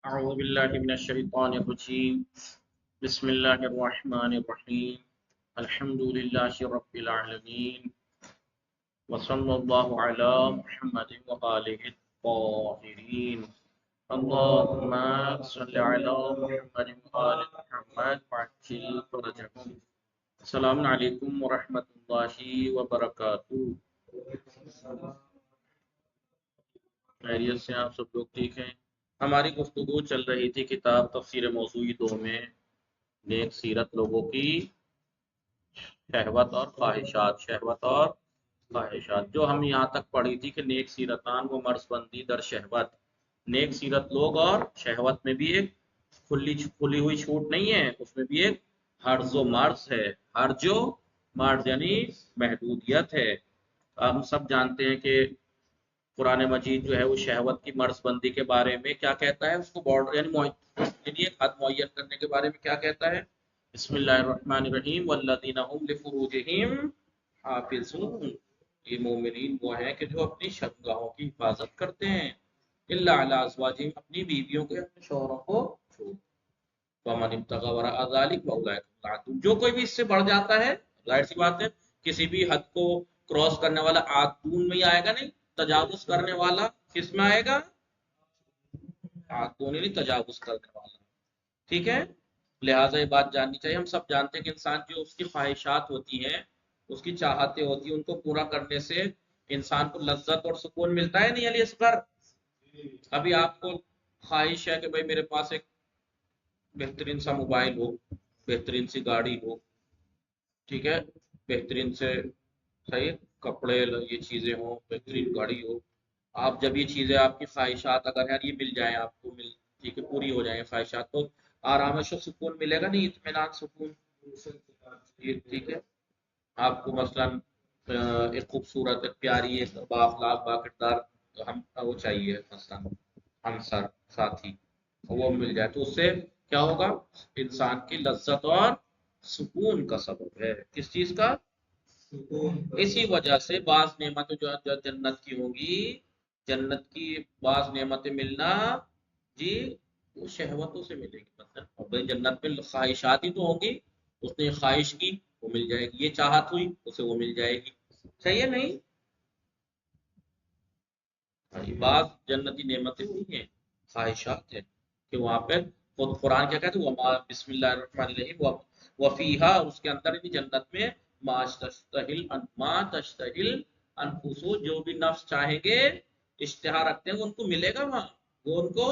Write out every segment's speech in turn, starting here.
اعوذ باللہ من الشیطان الرجیم بسم اللہ الرحمن الرحیم الحمد للہ رب العالمین وصلی اللہ علی محمد وآلہ الطاہرین اللہم صلی علی محمد وآل محمد وعجل فرجہم۔ السلام علیکم ورحمۃ اللہ وبرکاتہ۔ خیریت سے آپ سب لوگ ٹھیک ہیں؟ ہماری گفتگو چل رہی تھی کتاب تفسیر موضوعی 2 میں نیک سیرت لوگوں کی شہوت اور خواہشات جو ہم یہاں تک پڑھی تھی کہ نیک سیرتان و مرض بندی در شہوت، نیک سیرت لوگ اور شہوت میں بھی ایک کھلی ہوئی چھوٹ نہیں ہے، اس میں بھی ایک حرز و مرز ہے۔ حرج و مرز یعنی محدودیت ہے۔ ہم سب جانتے ہیں کہ قرآن مجید جو ہے وہ شہوت کی مرض بندی کے بارے میں کیا کہتا ہے، اس کو بارڈر یعنی ایک حد معین کرنے کے بارے میں کیا کہتا ہے۔ بسم اللہ الرحمن الرحیم والذین هم لفروجہم حافظون، یہ مومنین وہ ہیں کہ جو اپنی شرمگاہوں کی حفاظت کرتے ہیں، الا علی ازواجہم، اپنی بیویوں کے اپنے شوہروں کو چھوڑ، ومن ابتغى وراء ذلك فاولئک هم العادون، جو کوئی بھی اس سے بڑھ جاتا ہے، ظاہر سی بات ہے کسی بھی حد کو کراس کرنے والا عادون میں ہی آئے گا، نہیں تجاوز کرنے والا کس میں آئے گا، عادون نہیں تجاوز کرنے والا، ٹھیک ہے۔ لہٰذا یہ بات جاننی چاہیے، ہم سب جانتے ہیں کہ انسان جو اس کی خواہشات ہوتی ہیں، اس کی چاہتیں ہوتی ہیں، ان کو پورا کرنے سے انسان کو لذت اور سکون ملتا ہے، نہیں علی اصغر؟ ابھی آپ کو خواہش ہے کہ بھائی میرے پاس ایک بہترین سا موبائل ہو، بہترین سی گاڑی ہو، ٹھیک ہے، بہترین سے صحیح کپڑے، یہ چیزیں ہوں، بہترین گاڑی ہو۔ آپ جب یہ چیزیں آپ کی خواہشات اگر یار یہ مل جائیں آپ کو، ٹھیک ہے، پوری ہو جائیں خواہشات، تو آرامش و سکون ملے گا، نہیں اطمینان سکون، یہ ٹھیک ہے۔ آپ کو مثلا ایک خوبصورت ایک پیاری ایک بااخلاق باکردار ہم وہ چاہیے، مثلا ہمسر ساتھی، وہ مل جائے تو اس سے کیا ہوگا، انسان کی لذت اور سکون کا سبب ہے، کس چیز کا؟ اسی وجہ سے بعض نعمتیں جو جنت کی ہوں گی، جنت کی بعض نعمتیں ملنا جی وہ شہوتوں سے ملے گی، مطلب بھائی جنت میں خواہشات ہی تو ہوں گی، اس نے خواہش کی وہ مل جائے گی، یہ چاہت ہوئی اسے وہ مل جائے گی، صحیح ہے نہیں؟ بعض جنتی نعمتیں ہوئی ہیں خواہشات ہیں کہ وہاں پہ خود قرآن کیا کہتے ہیں، بسم اللہ الرحمن الرحیم وفیہا، اس کے اندر جنت میں ما تشتہل انفس، جو بھی نفس چاہیں گے اشتہا رکھتے ہیں ان کو ملے گا وہاں، وہ ان کو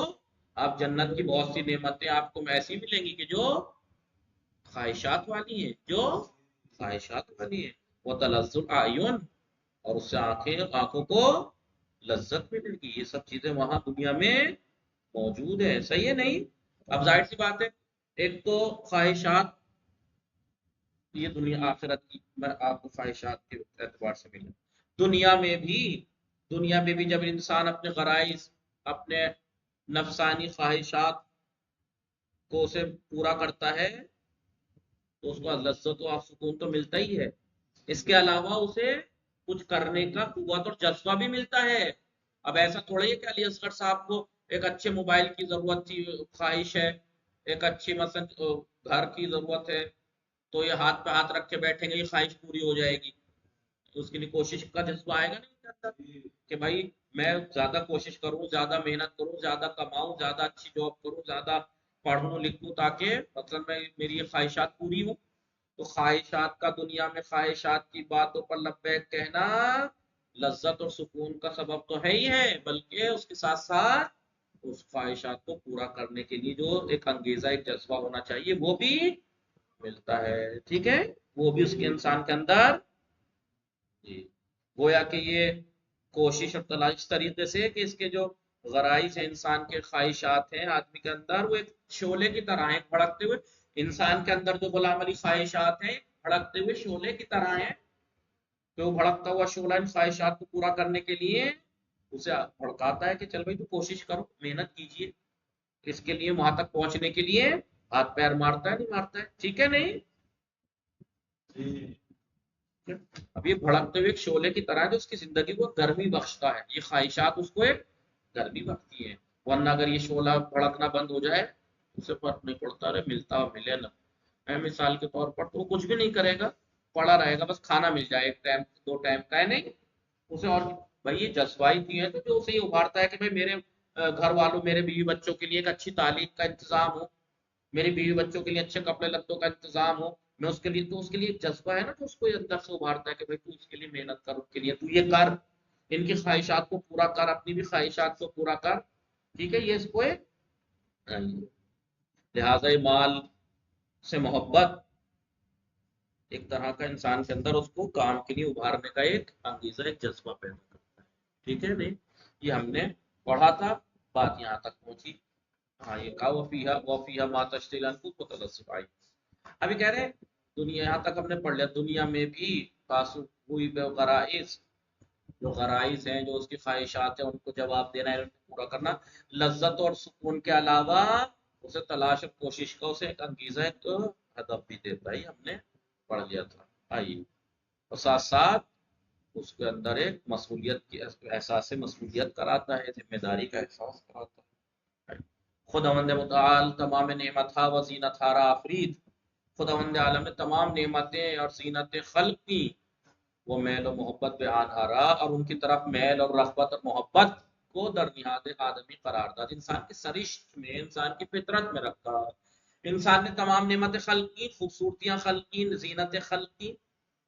آپ جنت کی بہت سی نعمتیں آپ کو ایسی ملیں گی کہ جو خواہشات والی ہیں، جو خواہشات والی ہیں، وہ تلذ الاعین، اور اس سے آنکھوں کو لذت ملے گی، یہ سب چیزیں وہاں دنیا میں موجود ہے، صحیح ہے نہیں؟ اب ظاہر سی بات ہے ایک تو خواہشات یہ دنیا آخرت کی آپ کو خواہشات کے اعتبار سے ملے، دنیا میں بھی جب انسان اپنے غرائز، اپنے نفسانی خواہشات کو اسے پورا کرتا ہے تو اس کو لذت و سکون تو ملتا ہی ہے، اس کے علاوہ اسے کچھ کرنے کا قوت اور جذبہ بھی ملتا ہے۔ اب ایسا تھوڑا ہی کہ علی اصغر صاحب کو ایک اچھے موبائل کی ضرورت تھی، خواہش ہے، ایک اچھی مثلا گھر کی ضرورت ہے، تو یہ ہاتھ پہ ہاتھ رکھ کے بیٹھیں گے یہ خواہش پوری ہو جائے گی، تو اس کے لیے کوشش کا جذبہ آئے گا نہیں کہ بھائی میں زیادہ کوشش کروں، زیادہ محنت کروں، زیادہ کماؤں، زیادہ اچھی جاب کروں، زیادہ پڑھوں لکھوں تاکہ مطلب میری یہ خواہشات پوری ہوں۔ تو خواہشات کا دنیا میں خواہشات کی باتوں پر لبیک کہنا لذت اور سکون کا سبب تو ہے ہی ہے، بلکہ اس کے ساتھ ساتھ اس خواہشات کو پورا کرنے کے لیے جو ایک انگیزہ، ایک جذبہ ہونا چاہیے وہ بھی ملتا ہے، ٹھیک ہے، وہ بھی اس کے انسان کے اندر جی گویا کہ یہ کوشش اور تلاش اس طریقے سے کہ اس کے جو غرائز ہیں، انسان کے خواہشات ہیں آدمی کے اندر، وہ ایک شعلے کی طرح ہیں بھڑکتے ہوئے، انسان کے اندر جو غلام علی خواہشات ہیں بھڑکتے ہوئے شعلے کی طرح ہیں، کہ وہ بھڑکتا ہوا شعلہ ان خواہشات کو پورا کرنے کے لیے اسے بھڑکاتا ہے کہ چل بھائی تو کوشش کرو، محنت کیجیے، اس کے لیے وہاں تک پہنچنے کے لیے ہاتھ پیر مارتا ہے، نہیں مارتا ہے، ٹھیک ہے نہیں؟ اب یہ بھڑکتے ہوئے ایک شعلے کی طرح جو اس کی زندگی کو گرمی بخشتا ہے، یہ خواہشات اس کو ایک گرمی بخشتی ہیں۔ ورنہ اگر یہ شعلہ بھڑکنا بند ہو جائے اسے فرق نہیں پڑتا، رہے ملتا ملے نہ، مثال کے طور پر تو وہ کچھ بھی نہیں کرے گا، پڑا رہے گا، بس کھانا مل جائے ایک ٹائم دو ٹائم کا ہے نہیں اسے، اور بھائی یہ جذبائی چیز ہے تو جو اسے یہ ابھارتا ہے کہ بھائی میرے گھر والوں، میرے بیوی بچوں کے لیے ایک اچھی تعلیم کا انتظام ہو، میری بیوی بچوں کے لیے اچھے کپڑے لتوں کا انتظام ہو، میں اس کے لیے، تو اس کے لیے ایک جذبہ ہے نا جو اس کو اندر سے ابھارتا ہے کہ بھائی تو اس کے لیے محنت کر، ان کے لیے تو یہ کر، ان کی خواہشات کو پورا کر، اپنی بھی خواہشات کو پورا کر، ٹھیک ہے، یہ اس کو ایک لہذا مال سے محبت ایک طرح کا انسان کے اندر اس کو کام کے لیے ابھارنے کا ایک انگیزہ، ایک جذبہ پیدا کرتا ہے، ٹھیک ہے نہیں، یہ ہم نے پڑھا تھا، بات یہاں تک پہنچی، ہاں یہ کہا وفیہ ما تشتہی الانفس وتلذ الاعین۔ ابھی کہہ رہے ہیں دنیا، یہاں تک ہم نے پڑھ لیا، دنیا میں بھی تاسو ہوئی بے غرائز، جو غرائز ہیں، جو اس کی خواہشات ہیں، ان کو جواب دینا ہے، ان کو پورا کرنا، لذت اور سکون کے علاوہ اسے تلاش اور کوشش کا اسے ایک انگیزہ، ایک ہدف بھی دیتا ہے، ہم نے پڑھ لیا تھا، آئیے، اور ساتھ ساتھ اس کے اندر ایک مسئولیت کی احساس مسئولیت کراتا ہے، ذمہ داری کا احساس کراتا ہے۔ خداوند متعال تمام نعمت ہا و زینت ہارا آفرید، خداوند عالم نے تمام نعمتیں اور زینت خلق کی، وہ میل و محبت پہ آنہارا، اور ان کی طرف میل اور رغبت اور محبت کو در نہاد آدمی قرار داد، انسان کی سرشت میں، انسان کی فطرت میں رکھا، انسان نے تمام نعمت خلق کی، خوبصورتیاں خلق کی، زینت خلق کی،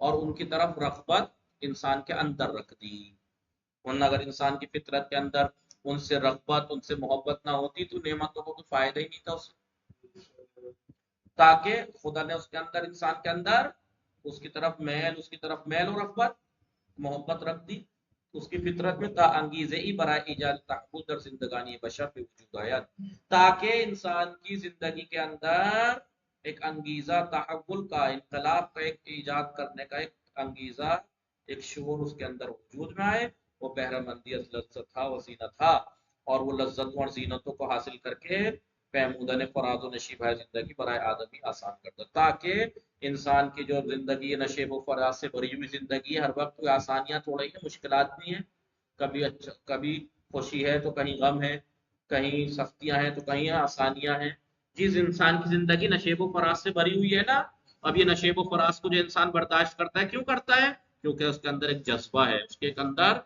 اور ان کی طرف رغبت انسان کے اندر رکھ دی، ورنہ اگر انسان کی فطرت کے اندر ان سے رغبت، ان سے محبت نہ ہوتی تو نعمتوں کو کوئی فائدہ ہی نہیں تھا اسے، تاکہ خدا نے اس کے اندر، انسان کے اندر اس کی طرف میل، اس کی طرف میل و رغبت محبت رکھ دی، اس کی فطرت میں تا انگیزے ای برائے ایجاد تحول در زندگانی بشر پہ وجود آیا، تاکہ انسان کی زندگی کے اندر ایک انگیزہ تحول کا، انقلاب کا ایک ایجاد کرنے کا ایک انگیزہ، ایک شعور اس کے اندر وجود میں آئے، وہ بہرہ مندی از لذت تھا و زینت تھا، اور وہ لذتوں اور زینتوں کو حاصل کر کے پیمودہ نے فراز و نشیب ہے زندگی برائے آدمی آسان کر دیا، تاکہ انسان کی جو زندگی نشیب و فراز سے بھری ہوئی زندگی ہے، ہر وقت کوئی آسانیاں تھوڑی ہیں، مشکلات بھی ہیں، کبھی اچھا، کبھی خوشی ہے تو کہیں غم ہے، کہیں سختیاں ہیں تو کہیں آسانیاں ہیں، جس انسان کی زندگی نشیب و فراز سے بھری ہوئی ہے نا، اب یہ نشیب و فراز کو جو انسان برداشت کرتا ہے، کیوں کرتا ہے؟ کیونکہ اس کے اندر ایک جذبہ ہے، اس کے اندر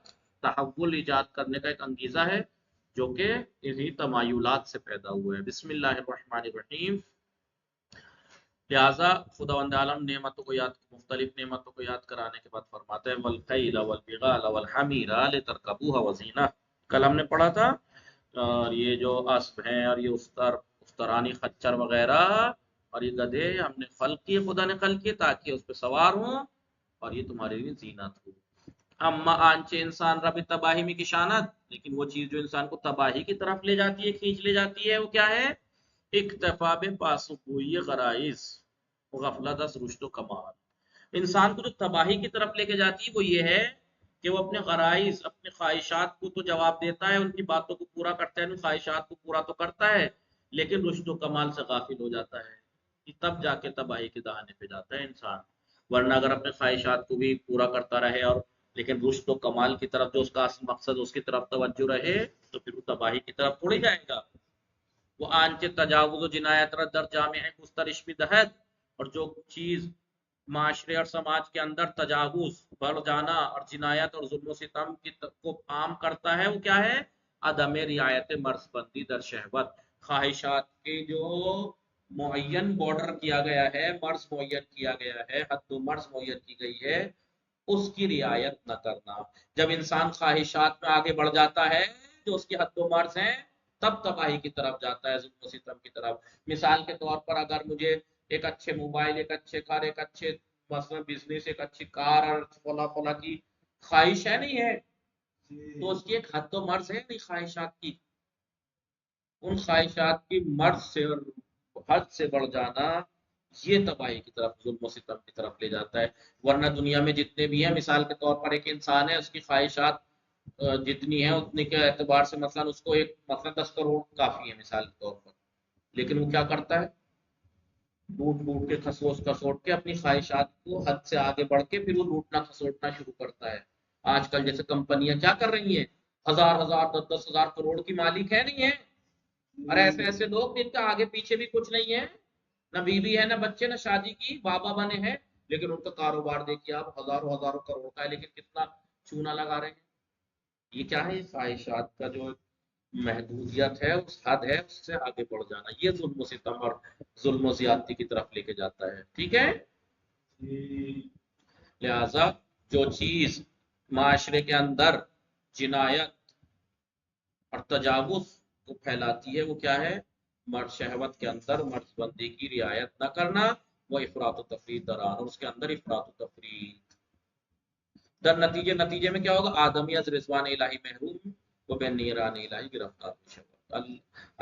تحول ایجاد کرنے کا ایک انگیزہ ہے، جو کہ انہی تمایلات سے پیدا ہوا ہے۔ بسم اللہ الرحمن الرحیم۔ لہٰذا خداوند عالم نعمتوں کو یاد، مختلف نعمتوں کو یاد کرانے کے بعد فرماتے ہیں والخیل والبغال والحمیر لترکبوها وزینہ، کل ہم نے پڑھا تھا، اور یہ جو اسب ہیں اور یہ استرانی خچر وغیرہ اور یہ گدھے ہم نے خلق کیے، خدا نے خلق کیے تاکہ اس پہ سوار ہوں اور یہ تمہارے لیے زینت ہو۔ اما آنچے انسان رب تباہی میں کی شانت، لیکن وہ چیز جو انسان کو تباہی کی طرف لے جاتی ہے، کھینچ لے جاتی ہے، وہ کیا ہے؟ اکتفا بپاسخگوئی غرائز غفلت از رشد و کمال، انسان کو جو تباہی کی طرف لے کے جاتی ہے وہ یہ ہے کہ وہ اپنے غرائز، اپنے خواہشات کو تو جواب دیتا ہے، ان کی باتوں کو پورا کرتا ہے، ان خواہشات کو پورا تو کرتا ہے، لیکن رشد و کمال سے غافل ہو جاتا ہے، تب جا کے تباہی کے دہانے پہ جاتا ہے انسان، ورنہ اگر اپنے خواہشات کو بھی پورا کرتا رہے اور لیکن رشد و کمال کی طرف جو اس کا اصل مقصد اس کی طرف توجہ رہے تو پھر وہ تباہی کی طرف تھوڑی جائے گا۔ وہ آنچے تجاوز و جنایت را در جامع گسترش بھی دہد، اور جو چیز معاشرے اور سماج کے اندر تجاوز، بڑھ جانا اور جنایت اور ظلم و ستم کو عام کرتا ہے، وہ کیا ہے؟ عدم رعایت مرز بندی در شہوت، خواہشات کے جو معین بارڈر کیا گیا ہے، مرز معین کیا گیا ہے، حد و مرز معین کی گئی ہے، اس کی رعایت نہ کرنا، جب انسان خواہشات میں آگے بڑھ جاتا ہے جو اس کی حد و مرز ہیں، تب تباہی کی طرف جاتا ہے، ظلم و ستم کی طرف۔ مثال کے طور پر اگر مجھے ایک اچھے موبائل، ایک اچھے کار، ایک اچھے مثلا بزنس، ایک اچھی کار اور فلاں فلاں کی خواہش ہے، نہیں ہے، تو اس کی ایک حد و مرز ہے نہیں خواہشات کی، ان خواہشات کی مرز سے اور حد سے بڑھ جانا یہ تباہی کی طرف، ظلم و ستم کی طرف لے جاتا ہے۔ ورنہ دنیا میں جتنے بھی ہیں، مثال کے طور پر ایک انسان ہے، اس کی خواہشات جتنی ہیں اتنے کے اعتبار سے مثلا اس کو ایک مثلا 10 کروڑ کافی ہے مثال کے طور پر، لیکن وہ کیا کرتا ہے؟ لوٹ لوٹ کے، کھسوٹ کھسوٹ کے اپنی خواہشات کو حد سے آگے بڑھ کے پھر وہ لوٹنا کھسوٹنا شروع کرتا ہے۔ آج کل جیسے کمپنیاں کیا کر رہی ہیں، ہزار ہزار 10 10 ہزار کروڑ کی مالک ہے، نہیں ہے، اور ایسے ایسے لوگ جن کا آگے پیچھے بھی کچھ نہیں ہے، نہ بیوی ہے نہ بچے نہ شادی کی، بابا بنے ہیں، لیکن ان کا کاروبار دیکھیے آپ ہزاروں ہزاروں کروڑ کا ہے، لیکن کتنا چونا لگا رہے ہیں۔ یہ کیا ہے؟ خواہشات کا جو محدودیت ہے، اس حد ہے، اس سے آگے بڑھ جانا، یہ ظلم و ستم اور ظلم و زیادتی کی طرف لے کے جاتا ہے۔ ٹھیک ہے، لہذا جو چیز معاشرے کے اندر جنایت اور تجاوز کو پھیلاتی ہے وہ کیا ہے؟ مرد شہوت کے اندر مرد بندی کی رعایت نہ کرنا، وہ افراط و تفریط دران، اور اس کے اندر افراط و تفریط در نتیجے میں کیا ہوگا؟ آدمی از رضوان الہی محروم، وہ بے نیران الہی گرفتار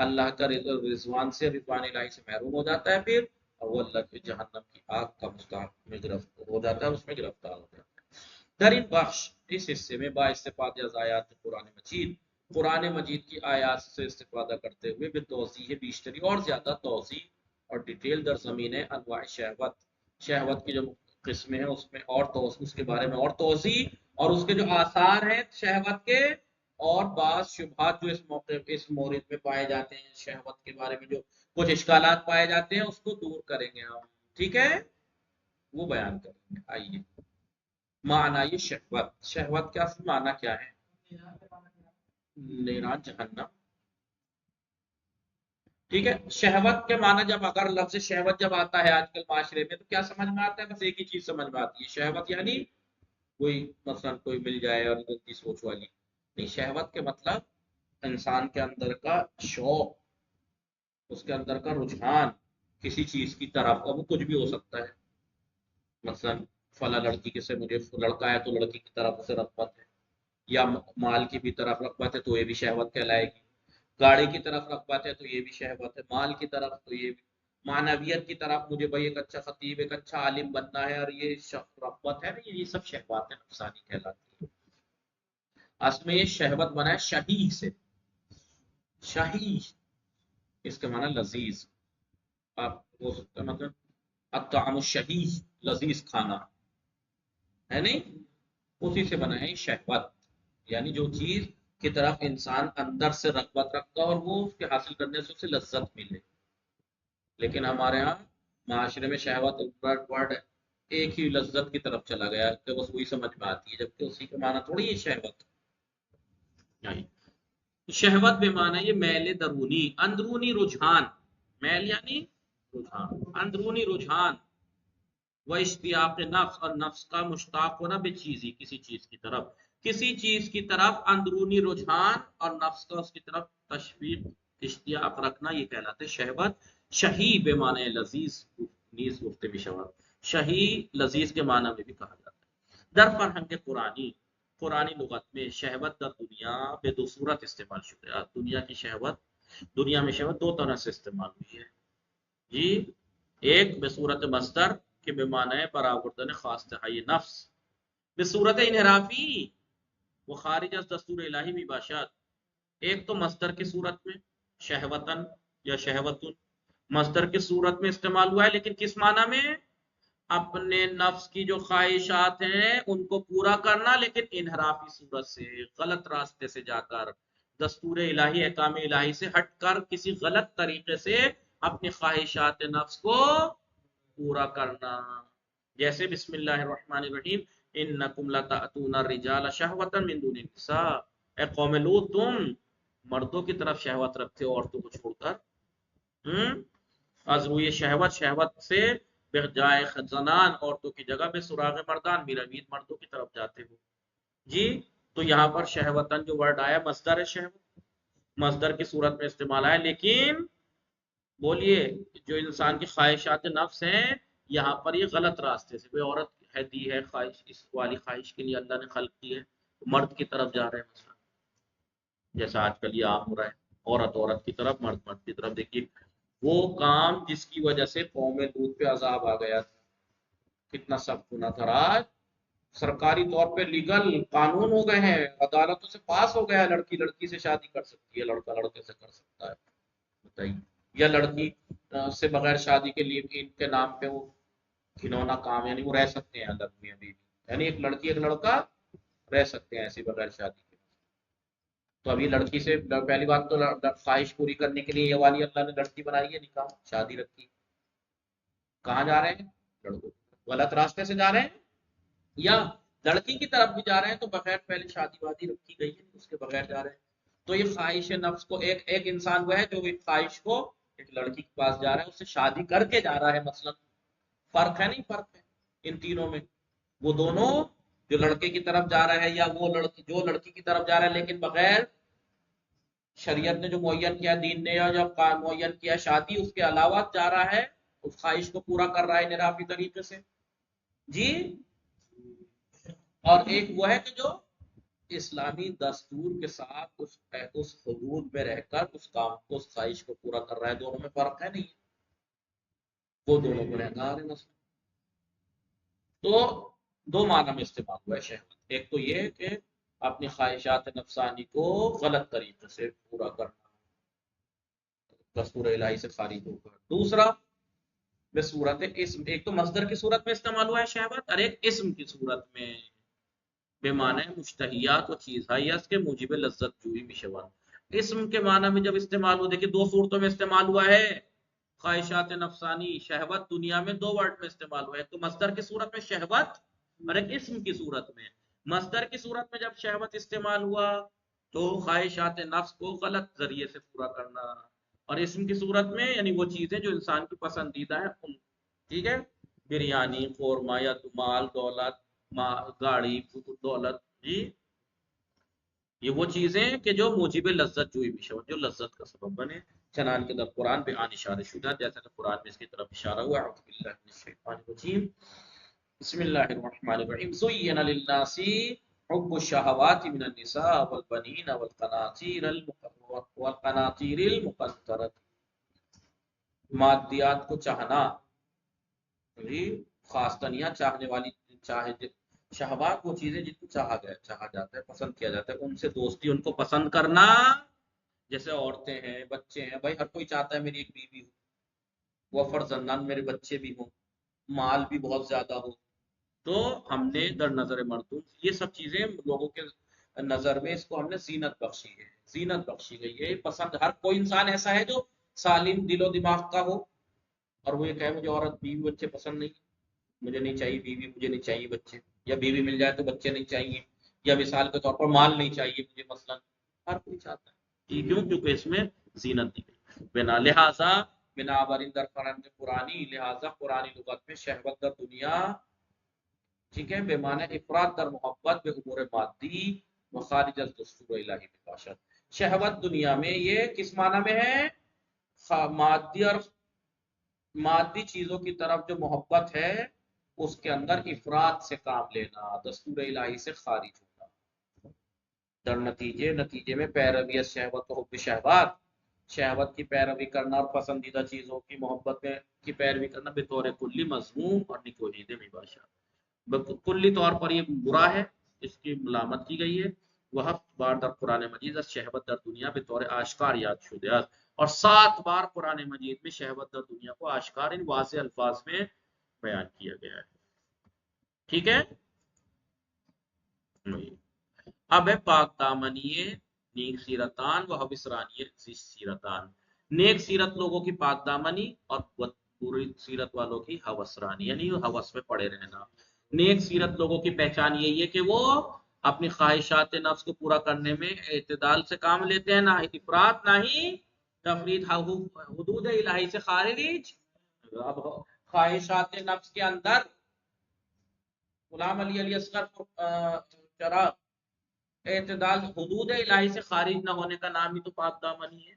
اللہ کا رضوان سے، رضوان الہی سے محروم ہو جاتا ہے پھر، اور وہ اللہ کی جہنم کی آگ کا مستحق میں گرفتار ہو جاتا ہے، اس میں گرفتار ہو جاتا ہے۔ در ان بخش اس حصے میں با استفادہ از آیات قرآن مجید، قرآن مجید کی آیات سے استفادہ کرتے ہوئے بے توضیح بیشتری اور زیادہ توضیح اور ڈیٹیل در زمین انواع شہوت، شہوت کی جو قسمیں ہیں اس میں اور اس کے بارے میں اور توضیح، اور اس کے جو آثار ہیں شہوت کے، اور بعض شبہات جو اس موقع اس مورد میں پائے جاتے ہیں، شہوت کے بارے میں جو کچھ اشکالات پائے جاتے ہیں اس کو دور کریں گے ہم۔ ٹھیک ہے، وہ بیان کریں گے۔ آئیے، معنی یہ شہوت، شہوت کا اصل معنی کیا ہے؟ نیران جہنم۔ ٹھیک ہے، شہوت کے معنی جب اگر لفظ شہوت جب آتا ہے آج کل معاشرے میں تو کیا سمجھ میں آتا ہے؟ بس ایک ہی چیز سمجھ میں آتی ہے، شہوت یعنی کوئی مثلا کوئی مل جائے اور گندی سوچ والی نہیں۔ شہوت کے مطلب انسان کے اندر کا شوق، اس کے اندر کا رجحان کسی چیز کی طرف، اب وہ کچھ بھی ہو سکتا ہے، مثلا فلاں لڑکی کے سے مجھے لڑکا ہے تو لڑکی کی طرف اسے رغبت ہے، یا مال کی بھی طرف رغبت ہے تو یہ بھی شہوت کہلائے گی، گاڑی کی طرف رغبت ہے تو یہ بھی شہوت ہے، مال کی طرف تو یہ بھی، معنویت کی طرف مجھے بھائی ایک اچھا خطیب ایک اچھا عالم بننا ہے اور یہ رغبت ہے نا، یہ سب شہوات نفسانی کہلاتی ہے۔ اصل میں یہ شہوت بنا ہے شہی سے، شہی اس کے معنی لذیذ، آپ ہو سکتا ہے مطلب الطعام الشہی، لذیذ کھانا ہے نہیں، اسی سے بنا ہے شہوت، یعنی جو چیز کی طرف انسان اندر سے رغبت رکھتا ہے اور وہ اس کے حاصل کرنے سے اسے لذت ملے۔ لیکن ہمارے ہاں معاشرے میں شہوت ورڈ ایک ہی لذت کی طرف چلا گیا کہ بس وہی سمجھ میں آتی ہے، جبکہ اسی کے معنی تھوڑی ہے شہوت۔ شہوت بے معنی یہ میل درونی، اندرونی رجحان، میل یعنی رجحان، اندرونی رجحان، وہ اشتیاق نفس، اور نفس کا مشتاق ہونا بے چیزی، کسی چیز کی طرف، کسی چیز کی طرف اندرونی رجحان اور نفس کا اس کی طرف تشویق اشتیاق رکھنا، یہ کہلاتے شہوت۔ شہی بے معنی لذیذ، نیز گفتے بھی شہوت شہی لذیذ کے معنی میں بھی کہا جاتا ہے۔ در فرہنگ قرآنی لغت میں شہوت در دنیا بے دو صورت استعمال شدہ ہے۔ دنیا کی شہوت، دنیا میں شہوت دو طرح سے استعمال ہوئی ہے جی، ایک بصورت مصدر کے بے معنی برآوردن خاص تہائی نفس، بصورت انحرافی وہ خارج از دستور الہی بھی باشد، ایک تو مصدر کی صورت میں شہوتن یا شہوتن، مصدر کی صورت میں استعمال ہوا ہے، لیکن کس معنی میں؟ اپنے نفس کی جو خواہشات ہیں ان کو پورا کرنا، لیکن انحرافی صورت سے، غلط راستے سے جا کر، دستور الہی احکام الہی سے ہٹ کر کسی غلط طریقے سے اپنی خواہشات نفس کو پورا کرنا۔ جیسے بسم اللہ الرحمن الرحیم انکم لتأتون الرجال شہوۃ من دون النساء، اے قوم لوط تم مردوں کی طرف شہوت رکھتے ہو عورتوں کو چھوڑ کر، از روی شہوت، شہوت سے بجائے زنان عورتوں کی جگہ بے سراغ مردان میراوید مردوں کی طرف جاتے ہو جی۔ تو یہاں پر شہوتن جو ورڈ آیا مصدر ہے، شہوت مصدر کی صورت میں استعمال آیا، لیکن بولیے جو انسان کی خواہشات نفس ہیں یہاں پر یہ غلط راستے سے، کوئی عورت ہے دی ہے خواہش، اس والی خواہش کے لیے اللہ نے خلق کی ہے، مرد کی طرف جا رہے ہیں مثلا، جیسا آج کل یہ عام ہو رہا ہے، عورت عورت کی طرف مرد مرد کی طرف۔ دیکھیے وہ کام جس کی وجہ سے قوم لوط پہ عذاب آ گیا تھا، کتنا سخت ہونا تھا، آج سرکاری طور پہ لیگل قانون ہو گئے ہیں، عدالتوں سے پاس ہو گیا ہے، لڑکی لڑکی سے شادی کر سکتی ہے، لڑکا لڑکے سے کر سکتا ہے، بتائیے، یا لڑکی سے بغیر شادی کے لیے بھی ان کے نام پہ وہ گھنونا کام، یعنی وہ رہ سکتے ہیں الگ میں ابھی بھی، یعنی ایک لڑکی ایک لڑکا رہ سکتے ہیں ایسی بغیر شادی کے۔ تو ابھی لڑکی سے پہلی بات تو خواہش پوری کرنے کے لیے یہ والی اللہ نے لڑکی بنائی ہے، نکاح شادی رکھی. کہاں جا رہے ہیں؟ لڑکوں غلط راستے سے جا رہے ہیں، یا لڑکی کی طرف بھی جا رہے ہیں تو بغیر پہلے شادی وادی رکھی گئی ہے اس کے بغیر جا رہے ہیں. تو یہ خواہش نفس کو ایک انسان وہ ہے جو ایک خواہش کو ایک لڑکی کے پاس جا رہا ہے، اس سے شادی کر کے جا رہا ہے مثلا. فرق ہے، نہیں فرق ہے ان تینوں میں. وہ دونوں جو لڑکے کی طرف جا رہا ہے یا وہ لڑکی جو لڑکی کی طرف جا رہا ہے لیکن بغیر شریعت نے جو معین کیا، دین نے جو معین کیا شادی، اس کے علاوہ جا رہا ہے، اس خواہش کو پورا کر رہا ہے نرافی طریقے سے جی. اور ایک وہ ہے کہ جو اسلامی دستور کے ساتھ اس حدود میں رہ کر اس کام کو اس خواہش کو پورا کر رہا ہے. دونوں میں فرق ہے نہیں، وہ دونوں کو رہنا ہے مسئلہ. تو دو معنی میں استعمال ہوا ہے شہوت. ایک تو یہ کہ اپنی خواہشات نفسانی کو غلط طریقے سے پورا کرنا، دستور الہی سے خارج ہو کر. دوسرا صورت اسم، ایک تو مصدر کی صورت میں استعمال ہوا ہے شہوت، اور ایک اسم کی صورت میں بے معنی مشتہیات و چیزہایت کے موجب لذت جوئی مشون. اسم کے معنی میں جب استعمال ہو، دیکھیں دو صورتوں میں استعمال ہوا ہے خواہشات نفسانی. شہوت دنیا میں دو ورڈ میں استعمال ہوا ہے، ایک تو مصدر کی صورت میں شہوت اور ایک اسم کی صورت میں. مصدر کی صورت میں جب شہوت استعمال ہوا تو خواہشات نفس کو غلط ذریعے سے پورا کرنا، اور اسم کی صورت میں یعنی وہ چیزیں جو انسان کی پسندیدہ ہے ان، ٹھیک ہے، بریانی، قورمہ یا مال دولت، گاڑی، دولت، جی یہ وہ چیزیں کہ جو موجب لذت جوئی بھی شو، جو لذت کا سبب بنے. چنان کے در قرآن بیان اشارہ شدہ، جیسا کہ قرآن میں اس کی طرف اشارہ ہوا. اعوذ باللہ من الشیطان الرجیم، بسم اللہ الرحمن الرحیم. زین للناس حب الشہوات من النساء والبنین والقناطیر المقنطرۃ. مادیات کو چاہنا، خاص تنیا چاہنے والی، شہوات وہ چیزیں جن کو چاہا جاتا ہے، پسند کیا جاتا ہے، ان سے دوستی، ان کو پسند کرنا. جیسے عورتیں ہیں، بچے ہیں، بھائی ہر کوئی چاہتا ہے میری ایک بیوی ہو، وہ فرزندان میرے بچے بھی ہوں، مال بھی بہت زیادہ ہو. تو ہم نے در نظر مردوں یہ سب چیزیں لوگوں کے نظر میں اس کو ہم نے زینت بخشی ہے، زینت بخشی گئی ہے. پسند ہر کوئی انسان ایسا ہے جو سالم دل و دماغ کا ہو اور وہ یہ کہے مجھے عورت بیوی بچے پسند نہیں، مجھے نہیں چاہیے بیوی، مجھے نہیں چاہیے بچے، یا بیوی مل جائے تو بچے نہیں چاہیے، یا مثال کے طور پر مال نہیں چاہیے مجھے مثلا. ہر کوئی چاہتا ہے. کیوں؟ کیونکہ اس میں زینت دی گئی. بنا لہٰذا بنا برندر فرند پرانی، لہٰذا قرآنی لغت میں شہوت در دنیا، ٹھیک ہے، بے معنی افراد در محبت بے امور مادی وخارج از دستور الہی باشد. شہوت دنیا میں یہ کس معنی میں ہے؟ مادی اور مادی چیزوں کی طرف جو محبت ہے اس کے اندر افراد سے کام لینا، دستور الہی سے خارج ہونا. در نتیجے میں پیروی شہوت و حب شہوات، شہوت کی پیروی کرنا اور پسندیدہ چیزوں کی محبت میں کی پیروی کرنا بطور کلی مذموم اور نکوہید مباشا. کلی طور پر یہ برا ہے، اس کی ملامت کی گئی ہے. وہ 7 بار در قرآن مجید شہوت در دنیا بطور آشکار یاد شدہ، اور 7 بار قرآن مجید میں شہوت در دنیا کو آشکار ان واضح الفاظ میں بیان کیا گیا ہے. ٹھیک ہے. اب ہے پاک دامنیے نیک سیرتان و حبسرانی سیرتان. نیک سیرت لوگوں کی پاک دامنی اور بری سیرت والوں کی حوسرانی، یعنی حوث میں پڑے رہنا. نیک سیرت لوگوں کی پہچان یہی ہے کہ وہ اپنی خواہشات نفس کو پورا کرنے میں اعتدال سے کام لیتے ہیں، نہ افراط نہ ہی تفرید، حدود الہی سے خارج. اب خواہشات نفس کے اندر غلام علی اصغر چراغ، اعتدال حدود الہی سے خارج نہ ہونے کا نام ہی تو پاک دامنی ہے.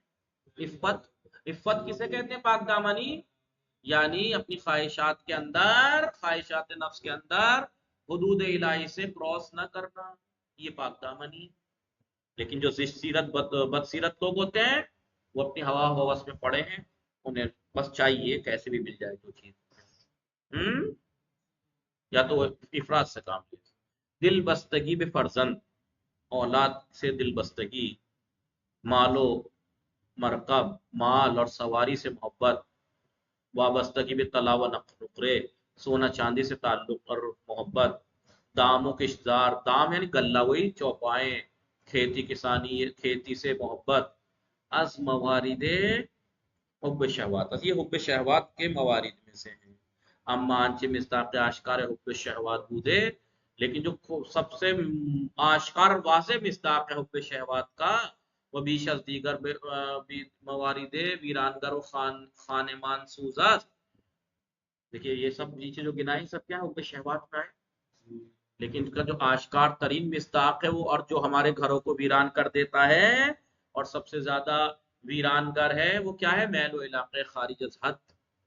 عفت کسے کہتے ہیں؟ پاک دامنی یعنی اپنی خواہشات کے اندر، خواہشات نفس کے اندر حدود الہی سے کراس نہ کرنا، یہ پاک دامنی ہے. لیکن جو سیرت بد سیرت لوگ ہوتے ہیں وہ اپنی ہوا ہوس میں پڑے ہیں، انہیں بس چاہیے کیسے بھی مل جائے جو چیز، یا تو افراد سے کام لیتے. دل بستگی بے فرزند، اولاد سے دل بستگی، مال و مرکب، مال اور سواری سے محبت، وابستگی بے طلا و نقرے، سونا چاندی سے تعلق اور محبت، دام و کشدار، دام یعنی گلہ وہی چوپائیں، کھیتی کسانی، کھیتی سے محبت، از موارد حب شہوات، یہ حب شہوات کے موارد میں سے ہیں. اما آنچہ مصداق آشکار حب شہوات بودے، لیکن جو سب سے آشکار واضح مصداق ہے حب شہوات کا، وہ بیش از دیگر موارد ویرانگر و خانمان سوزات. دیکھیے یہ سب نیچے جو گنائیں سب کیا حب شہوات کا ہے، لیکن اس کا جو آشکار ترین مصداق ہے وہ، اور جو ہمارے گھروں کو ویران کر دیتا ہے اور سب سے زیادہ ویران گر ہے، وہ کیا ہے؟ میل و علاقے خارج از حد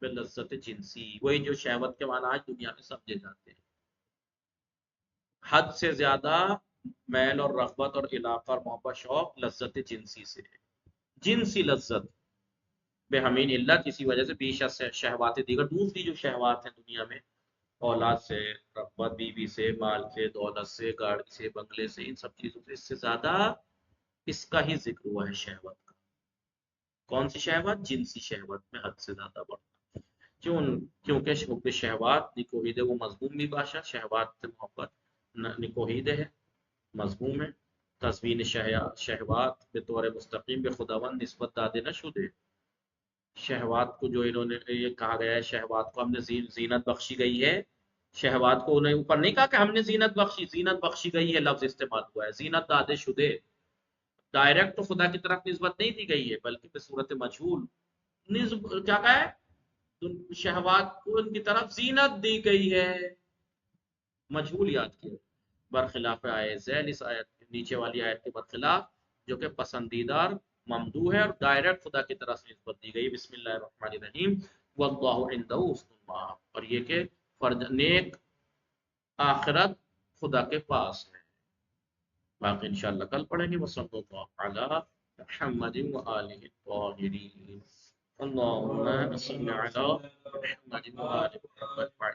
بے لذت جنسی. وہی جو شہوت کے معنی آج دنیا میں سمجھے جاتے ہیں، حد سے زیادہ میل اور رغبت اور علاقہ اور محبت شوق لذت جنسی سے ہے. جنسی لذت بے ہمین علت، اسی وجہ سے بیش از شہوات دیگر، دوسری جو شہوات ہیں دنیا میں، اولاد سے رغبت، بیوی سے، مال سے، دولت سے، گاڑی سے، بنگلے سے، ان سب چیزوں سے اس سے زیادہ اس کا ہی ذکر ہوا ہے شہوت کا. کون سی شہوت؟ جنسی شہوت میں حد سے زیادہ بڑھنا. کیونکہ حب شہوات نکوہید وہ مضموم بھی باشا، شہوات سے محبت نکوہید ہے، مضموم ہے. تزوین شہوات به طور مستقیم به خداوند نسبت داده نشده. شہوات کو جو انہوں نے یہ کہا گیا ہے، شہوات کو ہم نے زینت بخشی گئی ہے. شہوات کو انہیں اوپر نہیں کہا کہ ہم نے زینت بخشی، زینت بخشی گئی ہے لفظ استعمال ہوا ہے. زینت دادے شدے، ڈائریکٹ تو خدا کی طرف نسبت نہیں دی گئی ہے، بلکہ بصورت مجہول کیا کہا ہے؟ شہوات کو ان کی طرف زینت دی گئی ہے، مجہول یاد کیا. برخلاف آئے ذیل، اس آیت نیچے والی آیت کے برخلاف، جو کہ پسندیدہ ممدوح ہے اور ڈائریکٹ خدا کی طرف سے نسبت دی گئی. بسم اللہ الرحمن الرحیم. واللہ عنده حسن المآب، اور یہ کہ نیک آخرت خدا کے پاس ہے. باقی انشاءاللہ کل پڑھیں گے. وصلی اللہ علی محمد وآلہ الطاہرین. اللہم صلی علی محمد وآلہ محمد.